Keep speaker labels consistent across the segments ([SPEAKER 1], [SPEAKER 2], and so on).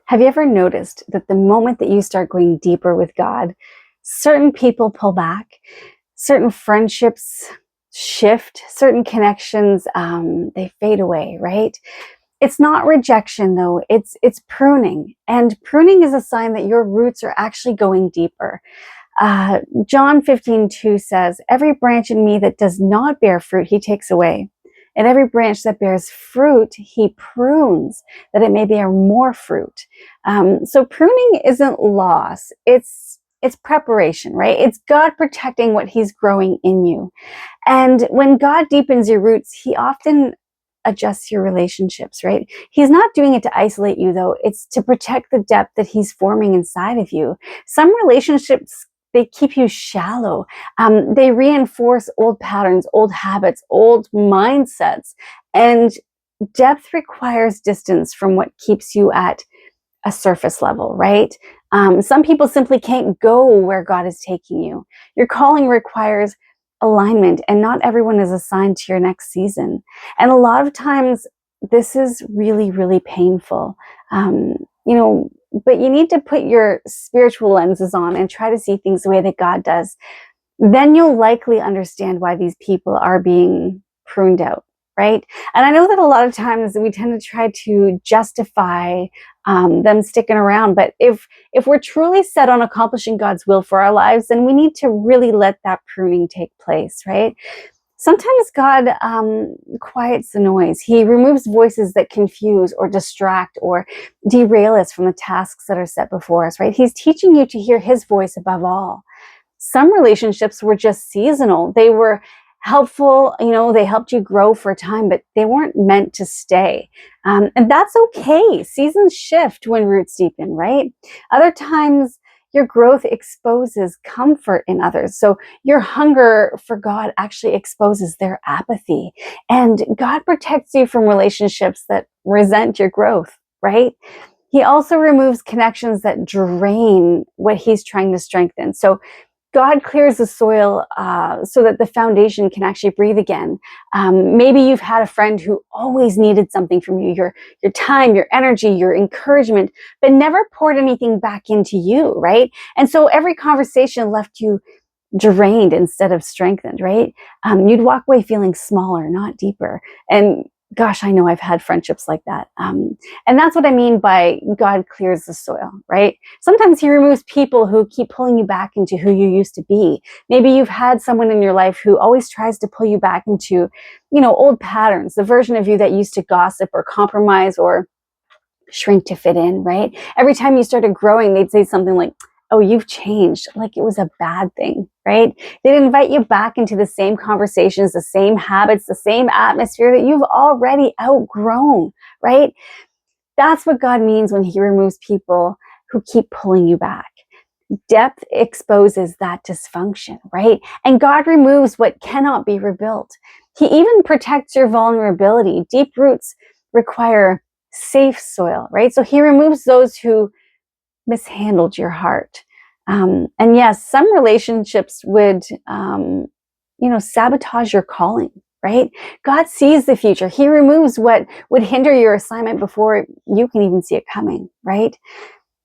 [SPEAKER 1] Have you ever noticed that the moment that you start going deeper with God, certain people pull back, certain friendships shift, certain connections, they fade away, right? It's not rejection though, it's pruning. And pruning is a sign that your roots are actually going deeper. John 15:2 says, "Every branch in me that does not bear fruit, he takes away. And every branch that bears fruit, he prunes, that it may bear more fruit." So pruning isn't loss. It's preparation, right? It's God protecting what he's growing in you. And when God deepens your roots, he often adjusts your relationships, right? He's not doing it to isolate you, though. It's to protect the depth that he's forming inside of you. Some relationships, they keep you shallow. They reinforce old patterns, old habits, old mindsets. And depth requires distance from what keeps you at a surface level, right? Some people simply can't go where God is taking you. Your calling requires alignment, and not everyone is assigned to your next season. And a lot of times, this is really, really painful. Um, but you need to put your spiritual lenses on and try to see things the way that God does. Then you'll likely understand why these people are being pruned out, right? And I know that a lot of times we tend to try to justify them sticking around, but if we're truly set on accomplishing God's will for our lives, then we need to really let that pruning take place, right? Sometimes God quiets the noise. He removes voices that confuse or distract or derail us from the tasks that are set before us, right? He's teaching you to hear his voice above all. Some relationships were just seasonal. They were helpful, they helped you grow for a time, but they weren't meant to stay. And that's okay. Seasons shift when roots deepen, right? Other times, your growth exposes comfort in others. So your hunger for God actually exposes their apathy. And God protects you from relationships that resent your growth, right? He also removes connections that drain what he's trying to strengthen. So God clears the soil so that the foundation can actually breathe again. Maybe you've had a friend who always needed something from you, your time, your energy, your encouragement, but never poured anything back into you, right? And so every conversation left you drained instead of strengthened, right? You'd walk away feeling smaller, not deeper. And gosh, I know I've had friendships like that. And that's what I mean by God clears the soil, right? Sometimes he removes people who keep pulling you back into who you used to be. Maybe you've had someone in your life who always tries to pull you back into, old patterns, the version of you that used to gossip or compromise or shrink to fit in, right? Every time you started growing, they'd say something like, "Oh, you've changed," like it was a bad thing, right? They'd invite you back into the same conversations, the same habits, the same atmosphere that you've already outgrown, right? That's what God means when he removes people who keep pulling you back. Depth exposes that dysfunction, right? And God removes what cannot be rebuilt. He even protects your vulnerability. Deep roots require safe soil, right? So he removes those who mishandled your heart. And yes, some relationships would, sabotage your calling, right? God sees the future. He removes what would hinder your assignment before you can even see it coming, right?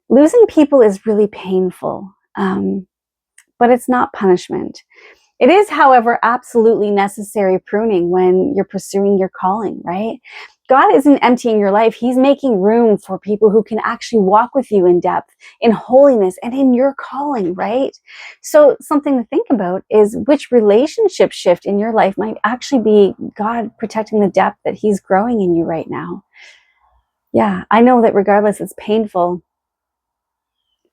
[SPEAKER 1] Losing people is really painful, but it's not punishment. It is, however, absolutely necessary pruning when you're pursuing your calling, right? God isn't emptying your life. He's making room for people who can actually walk with you in depth, in holiness, and in your calling, right? So something to think about is which relationship shift in your life might actually be God protecting the depth that he's growing in you right now. Yeah, I know that regardless, it's painful.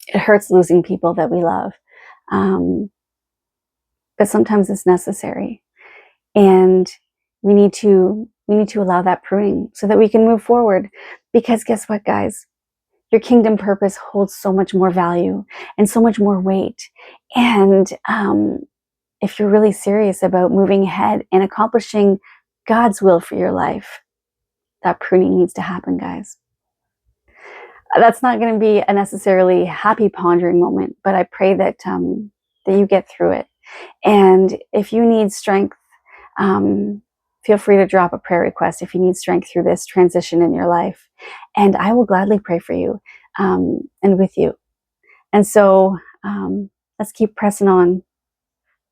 [SPEAKER 1] It hurts losing people that we love. But sometimes it's necessary. And we need to allow that pruning so that we can move forward. Because guess what, guys? Your kingdom purpose holds so much more value and so much more weight. And if you're really serious about moving ahead and accomplishing God's will for your life, that pruning needs to happen, guys. That's not going to be a necessarily happy pondering moment, but I pray that that you get through it. And if you need strength, feel free to drop a prayer request if you need strength through this transition in your life. And I will gladly pray for you. and with you. And so let's keep pressing on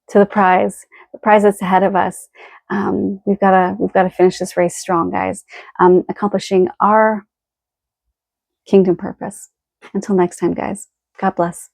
[SPEAKER 1] to the prize that's ahead of us. We've got to finish this race strong, guys, accomplishing our kingdom purpose. Until next time, guys, God bless.